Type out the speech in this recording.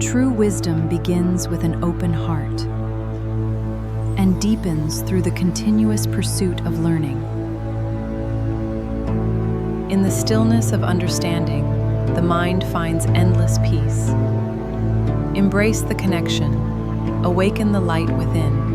True wisdom begins with an open heart and deepens through the continuous pursuit of learning. In the stillness of understanding, the mind finds endless peace. Embrace the connection, awaken the light within,